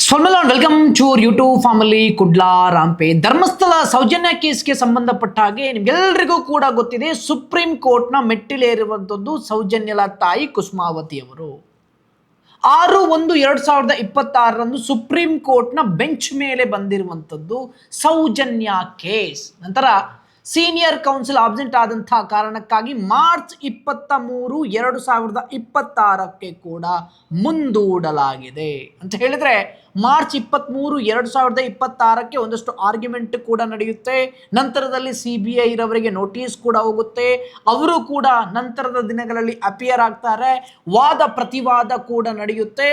ಸ್ವಲ್ಮೆಲ್ಲ welcome to YouTube family Kudla Rampe. Dharmasthala Soujanya ಕೇಸ್ಗೆ ಸಂಬಂಧಪಟ್ಟ ಹಾಗೆ ನಿಮ್ಗೆಲ್ರಿಗೂ ಕೂಡ ಗೊತ್ತಿದೆ, ಸುಪ್ರೀಂ ಕೋರ್ಟ್ನ ಮೆಟ್ಟಿಲೇರುವಂಥದ್ದು ಸೌಜನ್ಯಲ ತಾಯಿ ಕುಸುಮಾವತಿ ಅವರು 6/1/2026 ಸುಪ್ರೀಂ ಕೋರ್ಟ್ನ ಬೆಂಚ್ ಮೇಲೆ ಬಂದಿರುವಂಥದ್ದು ಸೌಜನ್ಯ ಕೇಸ್. ನಂತರ ಸೀನಿಯರ್ ಕೌನ್ಸಿಲ್ ಆಬ್ಸೆಂಟ್ ಆದಂತಹ ಕಾರಣಕ್ಕಾಗಿ ಮಾರ್ಚ್ 23, 2026 ಕೂಡ ಮುಂದೂಡಲಾಗಿದೆ ಅಂತ ಹೇಳಿದ್ರೆ ಮಾರ್ಚ್ 23, 2026 ಒಂದಷ್ಟು ಆರ್ಗ್ಯುಮೆಂಟ್ ಕೂಡ ನಡೆಯುತ್ತೆ. ನಂತರದಲ್ಲಿ CBI ರವರಿಗೆ ನೋಟಿಸ್ ಕೂಡ ಹೋಗುತ್ತೆ. ಅವರು ಕೂಡ ನಂತರದ ದಿನಗಳಲ್ಲಿ ಅಪಿಯರ್ ಆಗ್ತಾರೆ. ವಾದ ಪ್ರತಿವಾದ ಕೂಡ ನಡೆಯುತ್ತೆ.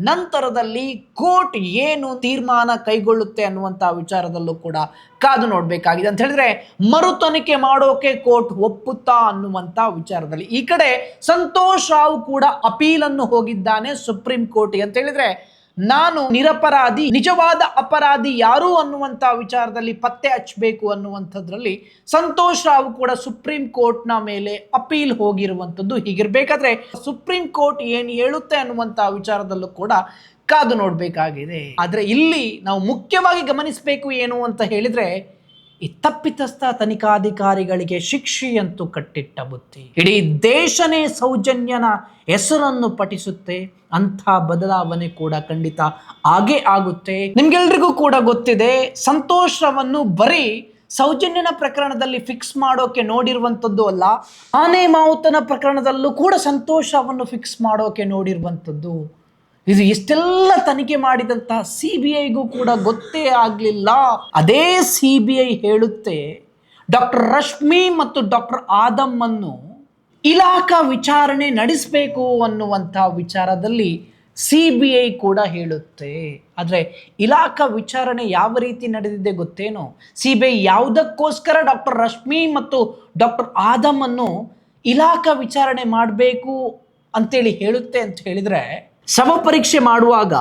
ನಂತರದಲ್ಲಿ ಕೋರ್ಟ್ ಏನು ತೀರ್ಮಾನ ಕೈಗೊಳ್ಳುತ್ತೆ ಅನ್ನುವಂತಹ ವಿಚಾರದಲ್ಲೂ ಕೂಡ ಕಾದು ನೋಡಬೇಕಾಗಿದೆ ಅಂತ ಹೇಳಿದ್ರೆ ಮರು ತನಿಖೆ ಮಾಡೋಕೆ ಕೋರ್ಟ್ ಒಪ್ಪುತ್ತಾ ಅನ್ನುವಂತ ವಿಚಾರದಲ್ಲಿ. ಈ ಕಡೆ ಸಂತೋಷ್ ರಾವ್ ಕೂಡ ಅಪೀಲನ್ನು ಹೋಗಿದ್ದಾನೆ ಸುಪ್ರೀಂ ಕೋರ್ಟ್ಗೆ ಅಂತ ಹೇಳಿದ್ರೆ ನಾನು ನಿರಪರಾಧಿ, ನಿಜವಾದ ಅಪರಾಧಿ ಯಾರು ಅನ್ನುವಂಥ ವಿಚಾರದಲ್ಲಿ ಪತ್ತೆ ಹಚ್ಚಬೇಕು ಅನ್ನುವಂಥದ್ರಲ್ಲಿ ಸಂತೋಷ್ ರಾವ್ ಕೂಡ ಸುಪ್ರೀಂ ಕೋರ್ಟ್ನ ಮೇಲೆ ಅಪೀಲ್ ಹೋಗಿರುವಂಥದ್ದು. ಹೀಗಿರ್ಬೇಕಾದ್ರೆ ಸುಪ್ರೀಂ ಕೋರ್ಟ್ ಏನು ಹೇಳುತ್ತೆ ಅನ್ನುವಂಥ ವಿಚಾರದಲ್ಲೂ ಕೂಡ ಕಾದು ನೋಡಬೇಕಾಗಿದೆ. ಆದರೆ ಇಲ್ಲಿ ನಾವು ಮುಖ್ಯವಾಗಿ ಗಮನಿಸಬೇಕು ಏನು ಅಂತ ಹೇಳಿದ್ರೆ, ಈ ತಪ್ಪಿತಸ್ಥ ತನಿಖಾಧಿಕಾರಿಗಳಿಗೆ ಶಿಕ್ಷೆಯಂತೂ ಕಟ್ಟಿಟ್ಟ ಬುತ್ತಿ. ಇಡೀ ದೇಶನೇ ಸೌಜನ್ಯನ ಹೆಸರನ್ನು ಪಠಿಸುತ್ತೆ. ಅಂಥ ಬದಲಾವಣೆ ಕೂಡ ಖಂಡಿತ ಆಗೇ ಆಗುತ್ತೆ. ನಿಮ್ಗೆಲ್ರಿಗೂ ಕೂಡ ಗೊತ್ತಿದೆ, ಸಂತೋಷ್ ರವನ್ನು ಬರೀ ಸೌಜನ್ಯನ ಪ್ರಕರಣದಲ್ಲಿ ಫಿಕ್ಸ್ ಮಾಡೋಕೆ ನೋಡಿರುವಂಥದ್ದು ಅಲ್ಲ, ಆನೆ ಮಾವುತನ ಪ್ರಕರಣದಲ್ಲೂ ಕೂಡ ಸಂತೋಷ್ ರವನ್ನು ಫಿಕ್ಸ್ ಮಾಡೋಕೆ ನೋಡಿರುವಂಥದ್ದು. ಇದು ಇಷ್ಟೆಲ್ಲ ತನಿಖೆ ಮಾಡಿದಂತಹ CBIಗೂ ಕೂಡ ಗೊತ್ತೇ ಆಗಲಿಲ್ಲ. ಅದೇ CBI ಹೇಳುತ್ತೆ, ಡಾಕ್ಟರ್ ರಶ್ಮಿ ಮತ್ತು ಡಾಕ್ಟರ್ ಆದಮ್ ಅನ್ನು ಇಲಾಖಾ ವಿಚಾರಣೆ ನಡೆಸಬೇಕು ಅನ್ನುವಂಥ ವಿಚಾರದಲ್ಲಿ CBI ಕೂಡ ಹೇಳುತ್ತೆ. ಆದರೆ ಇಲಾಖಾ ವಿಚಾರಣೆ ಯಾವ ರೀತಿ ನಡೆದಿದೆ ಗೊತ್ತೇನೋ? CBI ಯಾವುದಕ್ಕೋಸ್ಕರ ಡಾಕ್ಟರ್ ರಶ್ಮಿ ಮತ್ತು ಡಾಕ್ಟರ್ ಆದಮ್ ಅನ್ನು ಇಲಾಖಾ ವಿಚಾರಣೆ ಮಾಡಬೇಕು ಅಂತೇಳಿ ಹೇಳುತ್ತೆ ಅಂತ ಹೇಳಿದ್ರೆ, ಶವ ಪರೀಕ್ಷೆ ಮಾಡುವಾಗ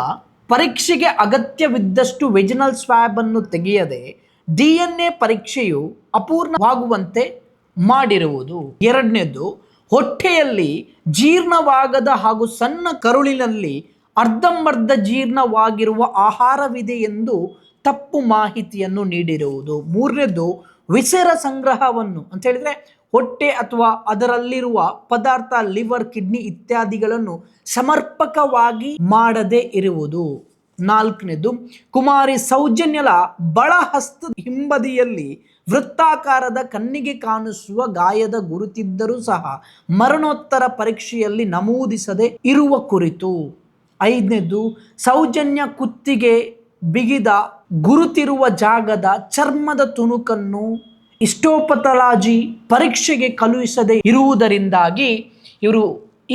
ಪರೀಕ್ಷೆಗೆ ಅಗತ್ಯವಿದ್ದಷ್ಟು ವೆಜಿನಲ್ ಸ್ವ್ಯಾಬ್ ಅನ್ನು ತೆಗೆಯದೆ DNA ಪರೀಕ್ಷೆಯು ಅಪೂರ್ಣವಾಗುವಂತೆ ಮಾಡಿರುವುದು. ಎರಡನೇದು, ಹೊಟ್ಟೆಯಲ್ಲಿ ಜೀರ್ಣವಾಗದ ಹಾಗೂ ಸಣ್ಣ ಕರುಳಿನಲ್ಲಿ ಅರ್ಧಂಬರ್ಧ ಜೀರ್ಣವಾಗಿರುವ ಆಹಾರವಿದೆ ಎಂದು ತಪ್ಪು ಮಾಹಿತಿಯನ್ನು ನೀಡಿರುವುದು. ಮೂರನೇದು, ವಿಸರ ಸಂಗ್ರಹವನ್ನು ಅಂತ ಹೇಳಿದ್ರೆ ಹೊಟ್ಟೆ ಅಥವಾ ಅದರಲ್ಲಿರುವ ಪದಾರ್ಥ, ಲಿವರ್, ಕಿಡ್ನಿ ಇತ್ಯಾದಿಗಳನ್ನು ಸಮರ್ಪಕವಾಗಿ ಮಾಡದೇ ಇರುವುದು. ನಾಲ್ಕನೇದು, ಕುಮಾರಿ ಸೌಜನ್ಯಲ ಬಳಹಸ್ತದ ಹಿಂಬದಿಯಲ್ಲಿ ವೃತ್ತಾಕಾರದ ಕಣ್ಣಿಗೆ ಕಾಣಿಸುವ ಗಾಯದ ಗುರುತಿದ್ದರೂ ಸಹ ಮರಣೋತ್ತರ ಪರೀಕ್ಷೆಯಲ್ಲಿ ನಮೂದಿಸದೆ ಇರುವ ಕುರಿತು. ಐದನೇದು, ಸೌಜನ್ಯ ಕುತ್ತಿಗೆ ಬಿಗಿದ ಗುರುತಿರುವ ಜಾಗದ ಚರ್ಮದ ತುಣುಕನ್ನು ಹಿಸ್ಟೋಪಥಾಲಜಿ ಪರೀಕ್ಷೆಗೆ ಕಳುಹಿಸದೆ ಇರುವುದರಿಂದಾಗಿ ಇವರು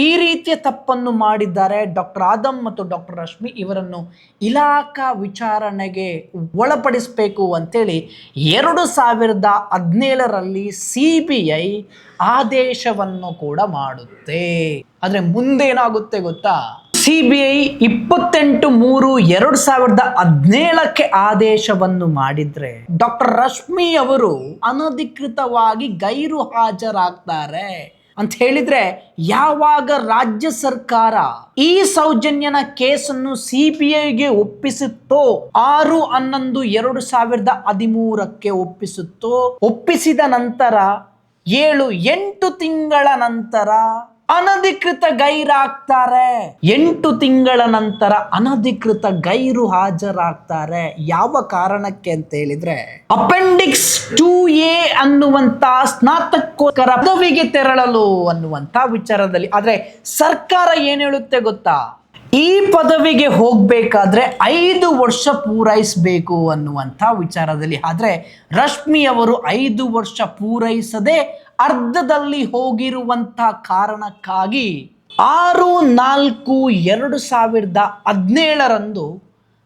ಈ ರೀತಿಯ ತಪ್ಪನ್ನು ಮಾಡಿದ್ದಾರೆ. ಡಾಕ್ಟರ್ ಆದಮ್ ಮತ್ತು ಡಾಕ್ಟರ್ ರಶ್ಮಿ ಇವರನ್ನು ಇಲಾಖಾ ವಿಚಾರಣೆಗೆ ಒಳಪಡಿಸಬೇಕು ಅಂತೇಳಿ 2017 CBI ಆದೇಶವನ್ನು ಕೂಡ ಮಾಡುತ್ತೆ. ಆದರೆ ಮುಂದೇನಾಗುತ್ತೆ ಗೊತ್ತಾ? CBI 28/3/2017 ಆದೇಶವನ್ನು ಮಾಡಿದ್ರೆ ಡಾಕ್ಟರ್ ರಶ್ಮಿ ಅವರು ಅನಧಿಕೃತವಾಗಿ ಗೈರು ಹಾಜರಾಗ್ತಾರೆ ಅಂತ ಹೇಳಿದ್ರೆ, ಯಾವಾಗ ರಾಜ್ಯ ಸರ್ಕಾರ ಈ ಸೌಜನ್ಯನ ಕೇಸನ್ನು CBIಗೆ ಒಪ್ಪಿಸುತ್ತೋ, 6/11/2013 ಒಪ್ಪಿಸುತ್ತೋ, ಒಪ್ಪಿಸಿದ ನಂತರ 7-8 ತಿಂಗಳ ನಂತರ ಅನಧಿಕೃತ ಗೈರಾಗ್ತಾರೆ. 8 ತಿಂಗಳ ನಂತರ ಅನಧಿಕೃತ ಗೈರು ಹಾಜರಾಗ್ತಾರೆ. ಯಾವ ಕಾರಣಕ್ಕೆ ಅಂತ ಹೇಳಿದ್ರೆ, ಅಪೆಂಡಿಕ್ಸ್ 2A ಅನ್ನುವಂತ ಸ್ನಾತಕೋತ್ತರ ಪದವಿಗೆ ತೆರಳಲು ಅನ್ನುವಂತ ವಿಚಾರದಲ್ಲಿ. ಆದ್ರೆ ಸರ್ಕಾರ ಏನ್ ಹೇಳುತ್ತೆ ಗೊತ್ತಾ? ಈ ಪದವಿಗೆ ಹೋಗ್ಬೇಕಾದ್ರೆ 5 ವರ್ಷ ಪೂರೈಸಬೇಕು ಅನ್ನುವಂಥ ವಿಚಾರದಲ್ಲಿ. ಆದರೆ ರಶ್ಮಿ ಅವರು 5 ವರ್ಷ ಪೂರೈಸದೆ ಅರ್ಧದಲ್ಲಿ ಹೋಗಿರುವಂಥ ಕಾರಣಕ್ಕಾಗಿ 6/4/2017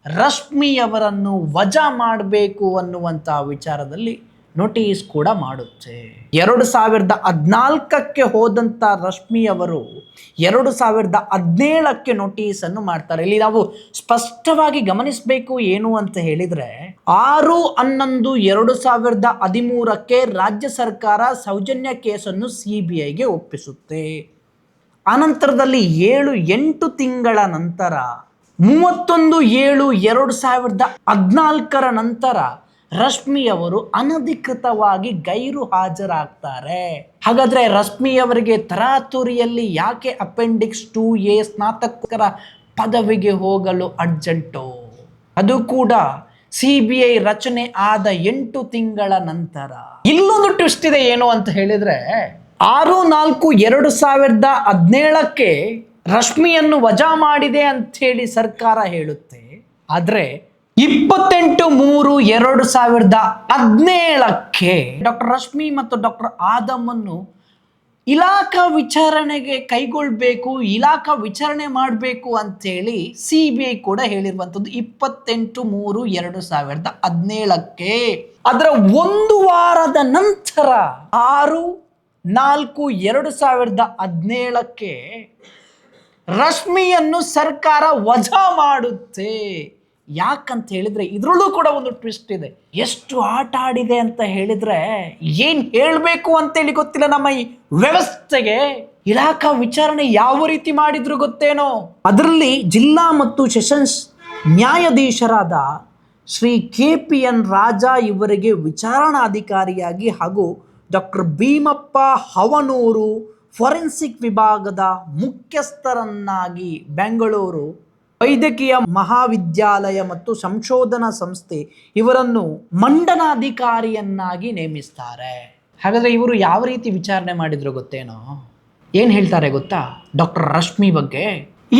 ರಶ್ಮಿಯವರನ್ನು ವಜಾ ಮಾಡಬೇಕು ಅನ್ನುವಂಥ ವಿಚಾರದಲ್ಲಿ ನೋಟಿಸ್ ಕೂಡ ಮಾಡುತ್ತೆ. 2014 ಹೋದಂಥ ರಶ್ಮಿ ಅವರು 2017 ನೋಟಿಸನ್ನು ಮಾಡ್ತಾರೆ. ಇಲ್ಲಿ ನಾವು ಸ್ಪಷ್ಟವಾಗಿ ಗಮನಿಸಬೇಕು ಏನು ಅಂತ ಹೇಳಿದ್ರೆ, 6/11/2013 ರಾಜ್ಯ ಸರ್ಕಾರ ಸೌಜನ್ಯ ಕೇಸನ್ನು CBIಗೆ ಒಪ್ಪಿಸುತ್ತೆ. ಅನಂತರದಲ್ಲಿ 7-8 ತಿಂಗಳ ನಂತರ 31/7/2014 ನಂತರ ರಶ್ಮಿ ಅವರು ಅನಧಿಕೃತವಾಗಿ ಗೈರು ಹಾಜರಾಗ್ತಾರೆ. ಹಾಗಾದ್ರೆ ರಶ್ಮಿ ಅವರಿಗೆ ತರಾತುರಿಯಲ್ಲಿ ಯಾಕೆ ಅಪೆಂಡಿಕ್ಸ್ 2A ಸ್ನಾತಕೋತ್ತರ ಪದವಿಗೆ ಹೋಗಲು ಅರ್ಜೆಂಟು? ಅದು ಕೂಡ CBI ರಚನೆ ಆದ 8 ತಿಂಗಳ ನಂತರ. ಇಲ್ಲೊಂದು ಟ್ವಿಸ್ಟ್ ಇದೆ, ಏನು ಅಂತ ಹೇಳಿದ್ರೆ 6/4/2017 ರಶ್ಮಿಯನ್ನು ವಜಾ ಮಾಡಿದೆ ಅಂತ ಹೇಳಿ ಸರ್ಕಾರ ಹೇಳುತ್ತೆ. ಆದ್ರೆ 28/3/2017 ಡಾಕ್ಟರ್ ರಶ್ಮಿ ಮತ್ತು ಡಾಕ್ಟರ್ ಆದಮ್ ಅನ್ನು ಇಲಾಖಾ ವಿಚಾರಣೆಗೆ ಕೈಗೊಳ್ಬೇಕು, ಇಲಾಖಾ ವಿಚಾರಣೆ ಮಾಡಬೇಕು ಅಂತೇಳಿ CBI ಕೂಡ ಹೇಳಿರುವಂಥದ್ದು 28/3/2017. ಅದರ ಒಂದು ವಾರದ ನಂತರ 6/4/2017 ರಶ್ಮಿಯನ್ನು ಸರ್ಕಾರ ವಜಾ ಮಾಡುತ್ತೆ. ಯಾಕಂತ ಹೇಳಿದ್ರೆ ಇದರಲ್ಲೂ ಕೂಡ ಒಂದು ಟ್ವಿಸ್ಟ್ ಇದೆ. ಎಷ್ಟು ಆಟ ಆಡಿದೆ ಅಂತ ಹೇಳಿದ್ರೆ ಏನ್ ಹೇಳ್ಬೇಕು ಅಂತೇಳಿ ಗೊತ್ತಿಲ್ಲ ನಮ್ಮ ಈ ವ್ಯವಸ್ಥೆಗೆ. ಇಲಾಖಾ ವಿಚಾರಣೆ ಯಾವ ರೀತಿ ಮಾಡಿದ್ರು ಗೊತ್ತೇನೋ? ಅದರಲ್ಲಿ ಜಿಲ್ಲಾ ಮತ್ತು ಸೆಷನ್ಸ್ ನ್ಯಾಯಾಧೀಶರಾದ ಶ್ರೀ KPN ರಾಜಾ ಇವರಿಗೆ ವಿಚಾರಣಾಧಿಕಾರಿಯಾಗಿ ಹಾಗೂ ಡಾಕ್ಟರ್ ಭೀಮಪ್ಪ ಹವನೂರು ಫೊರೆನ್ಸಿಕ್ ವಿಭಾಗದ ಮುಖ್ಯಸ್ಥರನ್ನಾಗಿ ಬೆಂಗಳೂರು ವೈದ್ಯಕೀಯ ಮಹಾವಿದ್ಯಾಲಯ ಮತ್ತು ಸಂಶೋಧನಾ ಸಂಸ್ಥೆ ಇವರನ್ನು ಮಂಡನಾಧಿಕಾರಿಯನ್ನಾಗಿ ನೇಮಿಸ್ತಾರೆ. ಹಾಗಾದ್ರೆ ಇವರು ಯಾವ ರೀತಿ ವಿಚಾರಣೆ ಮಾಡಿದ್ರು ಗೊತ್ತೇನೋ? ಏನ್ ಹೇಳ್ತಾರೆ ಗೊತ್ತಾ ಡಾಕ್ಟರ್ ರಶ್ಮಿ ಬಗ್ಗೆ?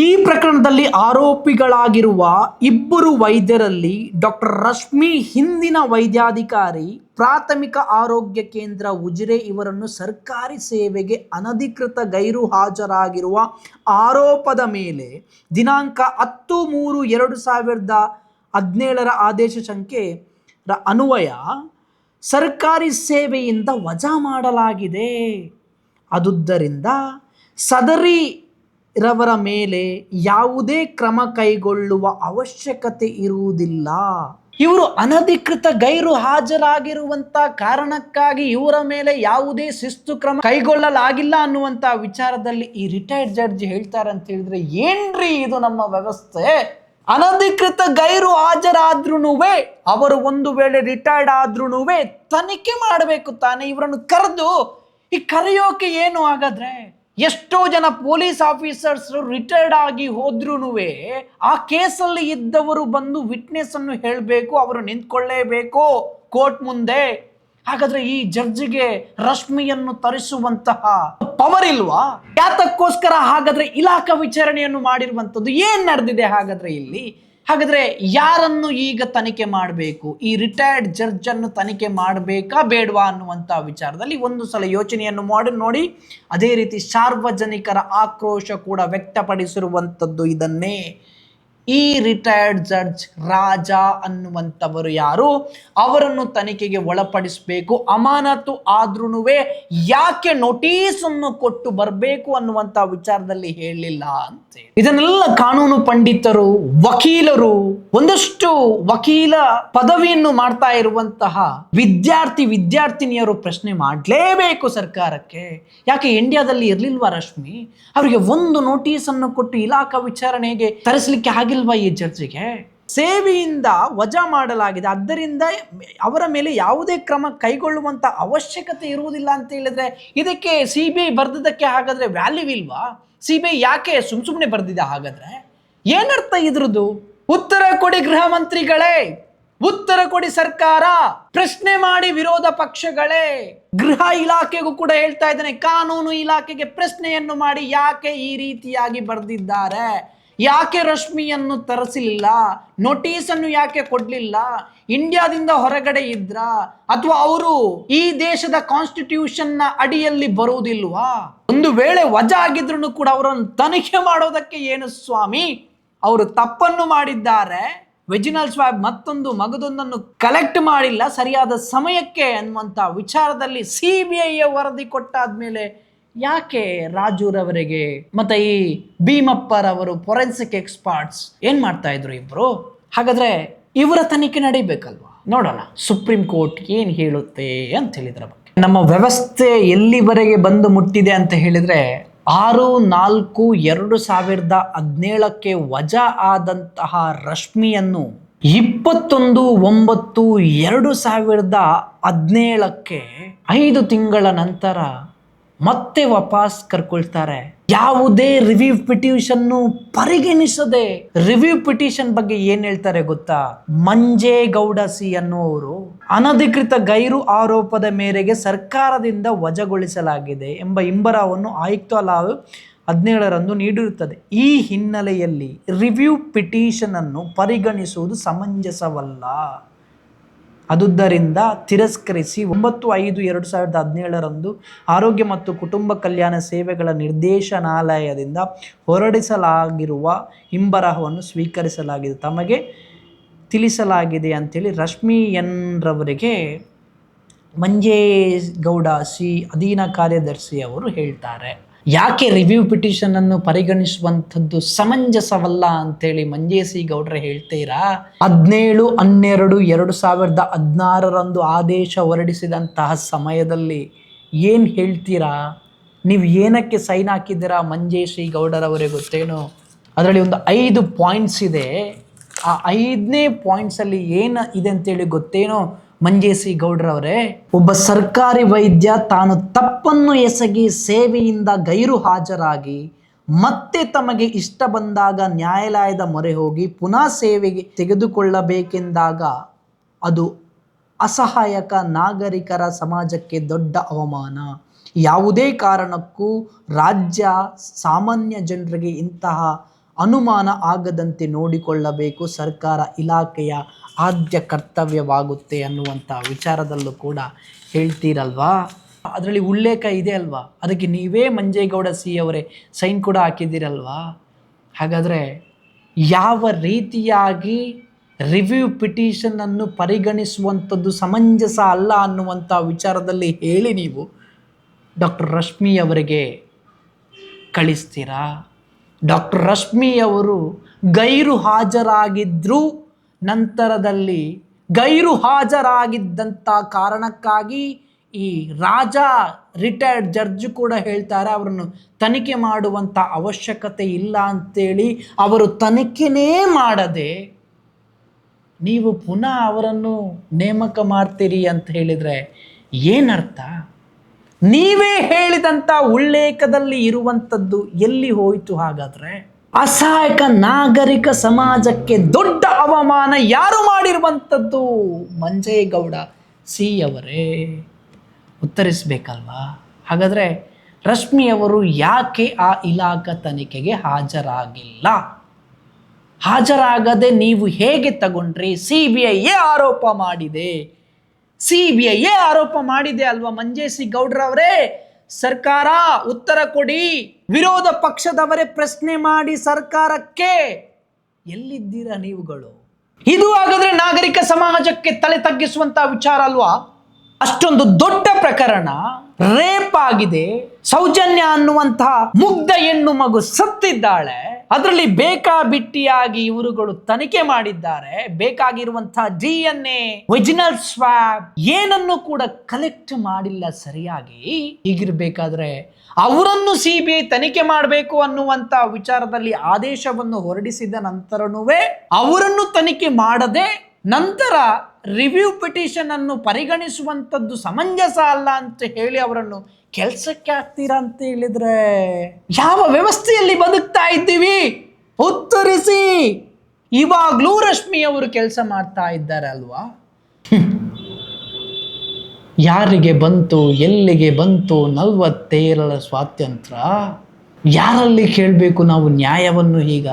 ಈ ಪ್ರಕರಣದಲ್ಲಿ ಆರೋಪಿಗಳಾಗಿರುವ 2 ವೈದ್ಯರಲ್ಲಿ ಡಾಕ್ಟರ್ ರಶ್ಮಿ ಹಿಂದಿನ ವೈದ್ಯಾಧಿಕಾರಿ ಪ್ರಾಥಮಿಕ ಆರೋಗ್ಯ ಕೇಂದ್ರ ಉಜಿರೆ ಇವರನ್ನು ಸರ್ಕಾರಿ ಸೇವೆಗೆ ಅನಧಿಕೃತ ಗೈರು ಹಾಜರಾಗಿರುವ ಆರೋಪದ ಮೇಲೆ ದಿನಾಂಕ 10/3/2017 ಆದೇಶ ಸಂಖ್ಯೆ ಅನ್ವಯ ಸರ್ಕಾರಿ ಸೇವೆಯಿಂದ ವಜಾ ಮಾಡಲಾಗಿದೆ. ಆದುದರಿಂದ ಸದರಿ ರವರ ಮೇಲೆ ಯಾವುದೇ ಕ್ರಮ ಕೈಗೊಳ್ಳುವ ಅವಶ್ಯಕತೆ ಇರುವುದಿಲ್ಲ. ಇವರು ಅನಧಿಕೃತ ಗೈರು ಹಾಜರಾಗಿರುವಂತ ಕಾರಣಕ್ಕಾಗಿ ಇವರ ಮೇಲೆ ಯಾವುದೇ ಶಿಸ್ತು ಕ್ರಮ ಕೈಗೊಳ್ಳಲಾಗಿಲ್ಲ ಅನ್ನುವಂತ ವಿಚಾರದಲ್ಲಿ ಈ ರಿಟೈರ್ಡ್ ಜಡ್ಜ್ ಹೇಳ್ತಾರೆ ಅಂತ ಹೇಳಿದ್ರೆ ಏನ್ರಿ ಇದು ನಮ್ಮ ವ್ಯವಸ್ಥೆ? ಅನಧಿಕೃತ ಗೈರು ಹಾಜರಾದ್ರೂನುವೆ ಅವರು ಒಂದು ವೇಳೆ ರಿಟೈರ್ಡ್ ಆದ್ರೂನುವೆ ತನಿಖೆ ಮಾಡಬೇಕು ತಾನೆ. ಇವರನ್ನು ಕರೆದು ಈ ಕರೆಯೋಕೆ ಏನು ಹಾಗಾದ್ರೆ? ಎಷ್ಟೋ ಜನ ಪೊಲೀಸ್ ಆಫೀಸರ್ಸ್ ರಿಟೈರ್ಡ್ ಆಗಿ ಹೋದ್ರೂನುವೆ ಆ ಕೇಸಲ್ಲಿ ಇದ್ದವರು ಬಂದು ವಿಟ್ನೆಸ್ ಅನ್ನು ಹೇಳಬೇಕು, ಅವರು ನಿಂತ್ಕೊಳ್ಳೇಬೇಕು ಕೋರ್ಟ್ ಮುಂದೆ. ಹಾಗಾದ್ರೆ ಈ ಜಡ್ಜಿಗೆ ರಶ್ಮಿಯನ್ನು ತರಿಸುವಂತಹ ಪವರ್ ಇಲ್ವಾ? ಯಾತಕ್ಕೋಸ್ಕರ ಹಾಗಾದ್ರೆ ಇಲಾಖಾ ವಿಚಾರಣೆಯನ್ನು ಮಾಡಿರುವಂಥದ್ದು? ಏನ್ ನಡೆದಿದೆ ಹಾಗಾದ್ರೆ ಇಲ್ಲಿ? ಹಾಗಾದ್ರೆ ಯಾರನ್ನು ಈಗ ತನಿಖೆ ಮಾಡಬೇಕು? ಈ ರಿಟೈರ್ಡ್ ಜಡ್ಜ್ ಅನ್ನು ತನಿಖೆ ಮಾಡಬೇಕಾ ಬೇಡವಾ ಅನ್ನುವಂಥ ವಿಚಾರದಲ್ಲಿ ಒಂದು ಸಲ ಯೋಚನೆಯನ್ನು ಮಾಡಿ ನೋಡಿ. ಅದೇ ರೀತಿ ಸಾರ್ವಜನಿಕರ ಆಕ್ರೋಶ ಕೂಡ ವ್ಯಕ್ತಪಡಿಸಿರುವಂಥದ್ದು ಇದನ್ನೇ. ಈ ರಿಟೈರ್ಡ್ ಜಡ್ಜ್ ರಾಜಾ ಅನ್ನುವಂಥವರು ಯಾರು, ಅವರನ್ನು ತನಿಖೆಗೆ ಒಳಪಡಿಸಬೇಕು. ಅಮಾನತು ಆದ್ರೂನುವೆ ಯಾಕೆ ನೋಟಿಸ್ ಅನ್ನು ಕೊಟ್ಟು ಬರಬೇಕು ಅನ್ನುವಂಥ ವಿಚಾರದಲ್ಲಿ ಹೇಳಲಿಲ್ಲ ಅಂತ. ಇದನ್ನೆಲ್ಲ ಕಾನೂನು ಪಂಡಿತರು, ವಕೀಲರು, ಒಂದಷ್ಟು ವಕೀಲ ಪದವಿಯನ್ನು ಮಾಡ್ತಾ ಇರುವಂತಹ ವಿದ್ಯಾರ್ಥಿನಿಯರು ಪ್ರಶ್ನೆ ಮಾಡಲೇಬೇಕು ಸರ್ಕಾರಕ್ಕೆ. ಯಾಕೆ ಇಂಡಿಯಾದಲ್ಲಿ ಇರ್ಲಿಲ್ವಾ ರಶ್ಮಿ? ಅವರಿಗೆ ಒಂದು ನೋಟಿಸ್ ಅನ್ನು ಕೊಟ್ಟು ಇಲಾಖಾ ವಿಚಾರಣೆಗೆ ತರಿಸಲಿಕ್ಕೆ ಆಗಿಲ್ವಾ ಈ ಜಡ್ಜಿಗೆ? ಸೇವೆಯಿಂದ ವಜಾ ಮಾಡಲಾಗಿದೆ, ಆದ್ದರಿಂದ ಅವರ ಮೇಲೆ ಯಾವುದೇ ಕ್ರಮ ಕೈಗೊಳ್ಳುವಂತ ಅವಶ್ಯಕತೆ ಇರುವುದಿಲ್ಲ ಅಂತ ಹೇಳಿದ್ರೆ ಇದಕ್ಕೆ CBI ಬರ್ದದಕ್ಕೆ ಹಾಗಾದ್ರೆ ವ್ಯಾಲ್ಯೂ ಇಲ್ವಾ? CBI ಯಾಕೆ ಸುಮ್ಮನೆ ಬರ್ದಿದೆ ಹಾಗಾದ್ರೆ? ಏನರ್ಥ ಇದ್ರದ್ದು? ಉತ್ತರ ಕೊಡಿ ಗೃಹ ಮಂತ್ರಿಗಳೇ, ಉತ್ತರ ಕೊಡಿ ಸರ್ಕಾರ, ಪ್ರಶ್ನೆ ಮಾಡಿ ವಿರೋಧ ಪಕ್ಷಗಳೇ. ಗೃಹ ಇಲಾಖೆಗೂ ಕೂಡ ಹೇಳ್ತಾ ಇದ್ದೇನೆ, ಕಾನೂನು ಇಲಾಖೆಗೆ ಪ್ರಶ್ನೆಯನ್ನು ಮಾಡಿ ಯಾಕೆ ಈ ರೀತಿಯಾಗಿ ಬರೆದಿದ್ದಾರೆ? ಯಾಕೆ ರಶ್ಮಿಯನ್ನು ತರಿಸಲಿಲ್ಲ? ನೋಟಿಸ್ ಅನ್ನು ಯಾಕೆ ಕೊಡ್ಲಿಲ್ಲ? ಇಂಡಿಯಾದಿಂದ ಹೊರಗಡೆ ಇದ್ರ ಅಥವಾ ಅವರು ಈ ದೇಶದ ಕಾನ್ಸ್ಟಿಟ್ಯೂಷನ್ ನ ಅಡಿಯಲ್ಲಿ ಬರುವುದಿಲ್ವಾ? ಒಂದು ವೇಳೆ ವಜಾ ಆಗಿದ್ರು ಕೂಡ ಅವರನ್ನು ತನಿಖೆ ಮಾಡೋದಕ್ಕೆ ಏನು ಸ್ವಾಮಿ? ಅವರು ತಪ್ಪನ್ನು ಮಾಡಿದ್ದಾರೆ, ವೆಜಿನಲ್ ಸ್ವಾಬ್ ಮತ್ತೊಂದು ಮಗದೊಂದನ್ನು ಕಲೆಕ್ಟ್ ಮಾಡಿಲ್ಲ ಸರಿಯಾದ ಸಮಯಕ್ಕೆ ಅನ್ನುವಂಥ ವಿಚಾರದಲ್ಲಿ CBI ವರದಿ ಕೊಟ್ಟಾದ್ಮೇಲೆ ಯಾಕೆ ರಾಜುರವರಿಗೆ ಮತ್ತೆ ಈ ಭೀಮಪ್ಪರವರು ಫೊರೆನ್ಸಿಕ್ ಎಕ್ಸ್ಪರ್ಟ್ಸ್ ಏನ್ ಮಾಡ್ತಾ ಇದ್ರು ಇಬ್ರು? ಹಾಗಾದ್ರೆ ಇವರ ತನಿಖೆ ನಡೀಬೇಕಲ್ವಾ? ನೋಡೋಣ ಸುಪ್ರೀಂ ಕೋರ್ಟ್ ಏನ್ ಹೇಳುತ್ತೆ ಅಂತ ಹೇಳಿದ್ರ ಬಗ್ಗೆ. ನಮ್ಮ ವ್ಯವಸ್ಥೆ ಎಲ್ಲಿವರೆಗೆ ಬಂದು ಮುಟ್ಟಿದೆ ಅಂತ ಹೇಳಿದ್ರೆ 6-4-2017 ವಜಾ ಆದಂತಹ ರಶ್ಮಿಯನ್ನು 21-9-2017 5 ತಿಂಗಳ ನಂತರ ಮತ್ತೆ ವಾಪಸ್ ಕರ್ಕೊಳ್ತಾರೆ. ಯಾವುದೇ ರಿವ್ಯೂ ಪಿಟಿಷನ್ನು ಪರಿಗಣಿಸದೆ. ರಿವ್ಯೂ ಪಿಟಿಷನ್ ಬಗ್ಗೆ ಏನ್ ಹೇಳ್ತಾರೆ ಗೊತ್ತಾ? ಮಂಜೇಗೌಡ ಸಿ ಅನ್ನುವರು ಅನಧಿಕೃತ ಗೈರು ಆರೋಪದ ಮೇರೆಗೆ ಸರ್ಕಾರದಿಂದ ವಜಾಗೊಳಿಸಲಾಗಿದೆ ಎಂಬ ಇಂಬರವನ್ನು ಆಯುಕ್ತಾಲಯವು 17ರಂದು ನೀಡಿರುತ್ತದೆ. ಈ ಹಿನ್ನೆಲೆಯಲ್ಲಿ ರಿವ್ಯೂ ಪಿಟಿಷನ್ ಅನ್ನು ಪರಿಗಣಿಸುವುದು ಸಮಂಜಸವಲ್ಲ. ಅದುದರಿಂದ ತಿರಸ್ಕರಿಸಿ 9-5-2017ರಂದು ಆರೋಗ್ಯ ಮತ್ತು ಕುಟುಂಬ ಕಲ್ಯಾಣ ಸೇವೆಗಳ ನಿರ್ದೇಶನಾಲಯದಿಂದ ಹೊರಡಿಸಲಾಗಿರುವ ಹಿಂಬರಹವನ್ನು ಸ್ವೀಕರಿಸಲಾಗಿದೆ. ತಮಗೆ ತಿಳಿಸಲಾಗಿದೆ ಅಂತೇಳಿ ರಶ್ಮಿ ಎನ್ ರವರಿಗೆ ಮಂಜೇಗೌಡ ಸಿ ಅಧೀನ ಕಾರ್ಯದರ್ಶಿ ಅವರು ಹೇಳ್ತಾರೆ. ಯಾಕೆ ರಿವ್ಯೂ ಪಿಟಿಷನ್ ಅನ್ನು ಪರಿಗಣಿಸುವಂಥದ್ದು ಸಮಂಜಸವಲ್ಲ ಅಂತೇಳಿ ಮಂಜೇಸಿ ಗೌಡ್ರೆ ಹೇಳ್ತೀರಾ? 17-12-2016ರಂದು ಆದೇಶ ಹೊರಡಿಸಿದಂತಹ ಸಮಯದಲ್ಲಿ ಏನು ಹೇಳ್ತೀರಾ? ನೀವು ಏನಕ್ಕೆ ಸೈನ್ ಹಾಕಿದ್ದೀರಾ ಮಂಜೇಸಿ ಗೌಡರವರೇ ಗೊತ್ತೇನೋ? ಅದರಲ್ಲಿ ಒಂದು 5 ಪಾಯಿಂಟ್ಸ್ ಇದೆ. ಆ 5ನೇ ಪಾಯಿಂಟ್ಸಲ್ಲಿ ಏನು ಇದೆ ಅಂತೇಳಿ ಗೊತ್ತೇನೋ ಮಂಜೇಸಿ ಗೌಡ್ರವರೇ? ಒಬ್ಬ ಸರ್ಕಾರಿ ವೈದ್ಯ ತಾನು ತಪ್ಪನ್ನು ಎಸಗಿ ಸೇವೆಯಿಂದ ಗೈರು ಹಾಜರಾಗಿ ಮತ್ತೆ ತಮಗೆ ಇಷ್ಟ ಬಂದಾಗ ನ್ಯಾಯಾಲಯದ ಮೊರೆ ಹೋಗಿ ಪುನಃ ಸೇವೆಗೆ ತೆಗೆದುಕೊಳ್ಳಬೇಕೆಂದಾಗ ಅದು ಅಸಹಾಯಕ ನಾಗರಿಕರ ಸಮಾಜಕ್ಕೆ ದೊಡ್ಡ ಅವಮಾನ. ಯಾವುದೇ ಕಾರಣಕ್ಕೂ ರಾಜ್ಯ ಸಾಮಾನ್ಯ ಜನರಿಗೆ ಇಂತಹ ಅನುಮಾನ ಆಗದಂತೆ ನೋಡಿಕೊಳ್ಳಬೇಕು. ಸರ್ಕಾರ ಇಲಾಖೆಯ ಆದ್ಯ ಕರ್ತವ್ಯವಾಗುತ್ತೆ ಅನ್ನುವಂಥ ವಿಚಾರದಲ್ಲೂ ಕೂಡ ಹೇಳ್ತೀರಲ್ವಾ? ಅದರಲ್ಲಿ ಉಲ್ಲೇಖ ಇದೆ ಅಲ್ವಾ? ಅದಕ್ಕೆ ನೀವೇ ಮಂಜೇಗೌಡ ಸಿ ಅವರೇ ಸೈನ್ ಕೂಡ ಹಾಕಿದ್ದೀರಲ್ವಾ? ಹಾಗಾದರೆ ಯಾವ ರೀತಿಯಾಗಿ ರಿವ್ಯೂ ಪಿಟಿಷನನ್ನು ಪರಿಗಣಿಸುವಂಥದ್ದು ಸಮಂಜಸ ಅಲ್ಲ ಅನ್ನುವಂಥ ವಿಚಾರದಲ್ಲಿ ಹೇಳಿ ನೀವು ಡಾಕ್ಟರ್ ರಶ್ಮಿ ಅವರಿಗೆ ಕಳಿಸ್ತೀರಾ? ಡಾಕ್ಟರ್ ರಶ್ಮಿ ಅವರು ಗೈರು ಹಾಜರಾಗಿದ್ದರೂ ನಂತರದಲ್ಲಿ ಗೈರು ಹಾಜರಾಗಿದ್ದಂಥ ಕಾರಣಕ್ಕಾಗಿ ಈ ರಾಜ ರಿಟೈರ್ಡ್ ಜಡ್ಜ್ ಕೂಡ ಹೇಳ್ತಾರೆ ಅವರನ್ನು ತನಿಖೆ ಮಾಡುವಂಥ ಅವಶ್ಯಕತೆ ಇಲ್ಲ ಅಂತೇಳಿ ಅವರು ತನಿಖೆನೇ ಮಾಡದೆ ನೀವು ಪುನಃ ಅವರನ್ನು ನೇಮಕ ಮಾಡ್ತೀರಿ ಅಂತ ಹೇಳಿದರೆ ಏನರ್ಥ? ನೀವೇ ಹೇಳಿದಂಥ ಉಲ್ಲೇಖದಲ್ಲಿ ಇರುವಂಥದ್ದು ಎಲ್ಲಿ ಹೋಯಿತು? ಹಾಗಾದರೆ ಅಸಹಾಯಕ ನಾಗರಿಕ ಸಮಾಜಕ್ಕೆ ದೊಡ್ಡ ಅವಮಾನ ಯಾರು ಮಾಡಿರುವಂಥದ್ದು? ಮಂಜೇಗೌಡ ಸಿ ಅವರೇ ಉತ್ತರಿಸಬೇಕಲ್ವಾ? ಹಾಗಾದರೆ ರಶ್ಮಿಯವರು ಯಾಕೆ ಆ ಇಲಾಖಾ ತನಿಖೆಗೆ ಹಾಜರಾಗಿಲ್ಲ? ಹಾಜರಾಗದೆ ನೀವು ಹೇಗೆ ತಗೊಂಡ್ರಿ? CBI ಆರೋಪ ಮಾಡಿದೆ. CBI ಆರೋಪ ಮಾಡಿದೆ ಅಲ್ವಾ ಮಂಜೇಸಿ ಗೌಡ್ರವರೇ? ಸರ್ಕಾರ ಉತ್ತರ ಕೊಡಿ. ವಿರೋಧ ಪಕ್ಷದವರೇ ಪ್ರಶ್ನೆ ಮಾಡಿ ಸರ್ಕಾರಕ್ಕೆ. ಎಲ್ಲಿದ್ದೀರಾ ನೀವುಗಳು? ಇದು ಹಾಗಾದ್ರೆ ನಾಗರಿಕ ಸಮಾಜಕ್ಕೆ ತಲೆ ತಗ್ಗಿಸುವಂತ ವಿಚಾರ ಅಲ್ವಾ? ಅಷ್ಟೊಂದು ದೊಡ್ಡ ಪ್ರಕರಣ, ರೇಪ್ ಆಗಿದೆ, ಸೌಜನ್ಯ ಅನ್ನುವಂತಹ ಮುಗ್ಧ ಹೆಣ್ಣು ಮಗು ಸತ್ತಿದ್ದಾಳೆ. ಅದರಲ್ಲಿ ಬೇಕಾಬಿಟ್ಟಿಯಾಗಿ ಇವರುಗಳು ತನಿಖೆ ಮಾಡಿದ್ದಾರೆ. ಬೇಕಾಗಿರುವಂತಹ DNA, ಒರಿಜಿನಲ್ ಸ್ವಾಬ್ ಏನನ್ನು ಕೂಡ ಕಲೆಕ್ಟ್ ಮಾಡಿಲ್ಲ ಸರಿಯಾಗಿ. ಹೀಗಿರ್ಬೇಕಾದ್ರೆ ಅವರನ್ನು CBI ತನಿಖೆ ಮಾಡಬೇಕು ಅನ್ನುವಂತ ವಿಚಾರದಲ್ಲಿ ಆದೇಶವನ್ನು ಹೊರಡಿಸಿದ ನಂತರನೂ ಅವರನ್ನು ತನಿಖೆ ಮಾಡದೆ ನಂತರ ರಿವ್ಯೂ ಪಿಟಿಷನ್ ಅನ್ನು ಪರಿಗಣಿಸುವಂಥದ್ದು ಸಮಂಜಸ ಅಲ್ಲ ಅಂತ ಹೇಳಿ ಅವರನ್ನು ಕೆಲಸಕ್ಕೆ ಹಾಕ್ತೀರಾ ಅಂತ ಹೇಳಿದ್ರೆ ಯಾವ ವ್ಯವಸ್ಥೆಯಲ್ಲಿ ಬದುಕ್ತಾ ಇದ್ದೀವಿ? ಉತ್ತರಿಸಿ. ಇವಾಗ್ಲೂ ರಶ್ಮಿ ಅವರು ಕೆಲಸ ಮಾಡ್ತಾ ಇದ್ದಾರೆ ಅಲ್ವಾ? ಯಾರಿಗೆ ಬಂತು, ಎಲ್ಲಿಗೆ ಬಂತು 47ರ ಸ್ವಾತಂತ್ರ್ಯ? ಯಾರಲ್ಲಿ ಕೇಳಬೇಕು ನಾವು ನ್ಯಾಯವನ್ನು? ಈಗ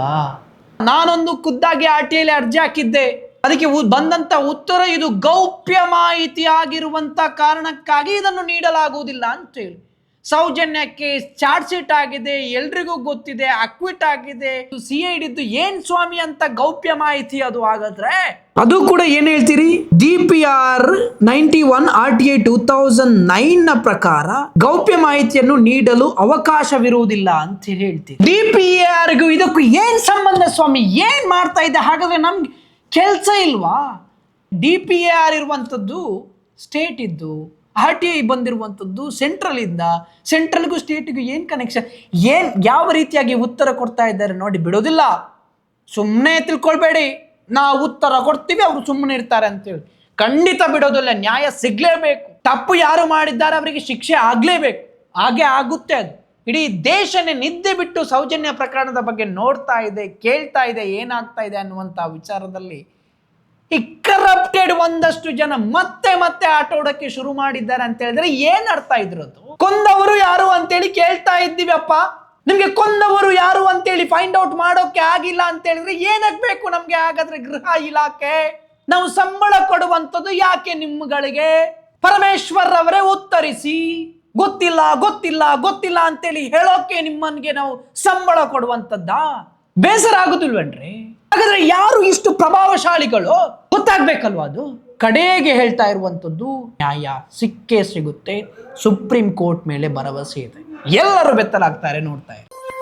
ನಾನೊಂದು ಖುದ್ದಾಗಿ RTIಯಲ್ಲಿ ಅರ್ಜಿ ಹಾಕಿದ್ದೆ. ಅದಕ್ಕೆ ಬಂದಂತ ಉತ್ತರ ಇದು ಗೌಪ್ಯ ಮಾಹಿತಿ ಆಗಿರುವಂತ ಕಾರಣಕ್ಕಾಗಿ ಇದನ್ನು ನೀಡಲಾಗುವುದಿಲ್ಲ ಅಂತ ಹೇಳಿ. ಸೌಜನ್ಯಕ್ಕೆ ಚಾರ್ಜ್ ಶೀಟ್ ಆಗಿದೆ, ಎಲ್ರಿಗೂ ಗೊತ್ತಿದೆ, ಅಕ್ವಿಟ್ ಆಗಿದೆ. CID ಏನ್ ಸ್ವಾಮಿ ಅಂತ ಗೌಪ್ಯ ಮಾಹಿತಿ ಅದು? ಹಾಗಾದ್ರೆ ಅದು ಕೂಡ ಏನ್ ಹೇಳ್ತೀರಿ? DPR 91 RTI 2009 ಪ್ರಕಾರ ಗೌಪ್ಯ ಮಾಹಿತಿಯನ್ನು ನೀಡಲು ಅವಕಾಶವಿರುವುದಿಲ್ಲ ಅಂತ ಹೇಳ್ತೀರಿ. DPRಗೂ ಇದಕ್ಕೂ ಏನ್ ಸಂಬಂಧ ಸ್ವಾಮಿ? ಏನ್ ಮಾಡ್ತಾ ಇದೆ? ಹಾಗಾದ್ರೆ ನಮ್ಗೆ ಕೆಲಸ ಇಲ್ವಾ? DPR ಇರುವಂಥದ್ದು ಸ್ಟೇಟ್ ಇದ್ದು, RTI ಬಂದಿರುವಂಥದ್ದು ಸೆಂಟ್ರಲಿಂದ. ಸೆಂಟ್ರಲ್ಗೂ ಸ್ಟೇಟ್ಗೂ ಏನು ಕನೆಕ್ಷನ್, ಯಾವ ರೀತಿಯಾಗಿ ಉತ್ತರ ಕೊಡ್ತಾ ಇದ್ದಾರೆ ನೋಡಿ. ಬಿಡೋದಿಲ್ಲ, ಸುಮ್ಮನೆ ತಿಳ್ಕೊಳ್ಬೇಡಿ ನಾವು ಉತ್ತರ ಕೊಡ್ತೀವಿ ಅವರು ಸುಮ್ಮನೆ ಇರ್ತಾರೆ ಅಂತೇಳಿ. ಖಂಡಿತ ಬಿಡೋದಿಲ್ಲ, ನ್ಯಾಯ ಸಿಗ್ಲೇಬೇಕು. ತಪ್ಪು ಯಾರು ಮಾಡಿದ್ದಾರೆ ಅವರಿಗೆ ಶಿಕ್ಷೆ ಆಗ್ಲೇಬೇಕು. ಹಾಗೆ ಆಗುತ್ತೆ. ಅದು ಇಡೀ ದೇಶನೇ ನಿದ್ದೆ ಬಿಟ್ಟು ಸೌಜನ್ಯ ಪ್ರಕರಣದ ಬಗ್ಗೆ ನೋಡ್ತಾ ಇದೆ, ಕೇಳ್ತಾ ಇದೆ, ಏನಾಗ್ತಾ ಇದೆ ಅನ್ನುವಂಥ ವಿಚಾರದಲ್ಲಿ ಈ ಕರಪ್ಟೆಡ್ ಒಂದಷ್ಟು ಜನ ಮತ್ತೆ ಮತ್ತೆ ಆಟೋಡಕ್ಕೆ ಶುರು ಮಾಡಿದ್ದಾರೆ ಅಂತ ಹೇಳಿದ್ರೆ ಏನ್ ಅರ್ಥ ಇದ್ರದ್ದು? ಕೊಂದವರು ಯಾರು ಅಂತೇಳಿ ಕೇಳ್ತಾ ಇದ್ದೀವಪ್ಪ. ನಿಮ್ಗೆ ಕೊಂದವರು ಯಾರು ಅಂತೇಳಿ ಫೈಂಡ್ ಔಟ್ ಮಾಡೋಕೆ ಆಗಿಲ್ಲ ಅಂತ ಹೇಳಿದ್ರೆ ಏನಕ್ಕೆ ಬೇಕು ನಮ್ಗೆ? ಹಾಗಾದ್ರೆ ಗೃಹ ಇಲಾಖೆ ನಾವು ಸಂಬಳ ಕೊಡುವಂಥದ್ದು ಯಾಕೆ ನಿಮ್ಮಗಳಿಗೆ? ಪರಮೇಶ್ವರ್ ಅವರೇ ಉತ್ತರಿಸಿ. ಗೊತ್ತಿಲ್ಲ ಗೊತ್ತಿಲ್ಲ ಗೊತ್ತಿಲ್ಲ ಅಂತೇಳಿ ಹೇಳೋಕೆ ನಿಮ್ಮನ್ಗೆ ನಾವು ಸಂಬಳ ಕೊಡುವಂಥದ್ದ? ಬೇಸರ ಆಗುದಿಲ್ವೇನ್ರಿ? ಹಾಗಾದ್ರೆ ಯಾರು ಇಷ್ಟು ಪ್ರಭಾವಶಾಲಿಗಳು ಗೊತ್ತಾಗ್ಬೇಕಲ್ವಾ? ಅದು ಕಡೆಗೆ ಹೇಳ್ತಾ ಇರುವಂಥದ್ದು ನ್ಯಾಯ ಸಿಕ್ಕೇ ಸಿಗುತ್ತೆ. ಸುಪ್ರೀಂ ಕೋರ್ಟ್ ಮೇಲೆ ಭರವಸೆ ಇದೆ. ಎಲ್ಲರೂ ಬೆತ್ತಲಾಗ್ತಾರೆ, ನೋಡ್ತಾ ಇದ್ದಾರೆ.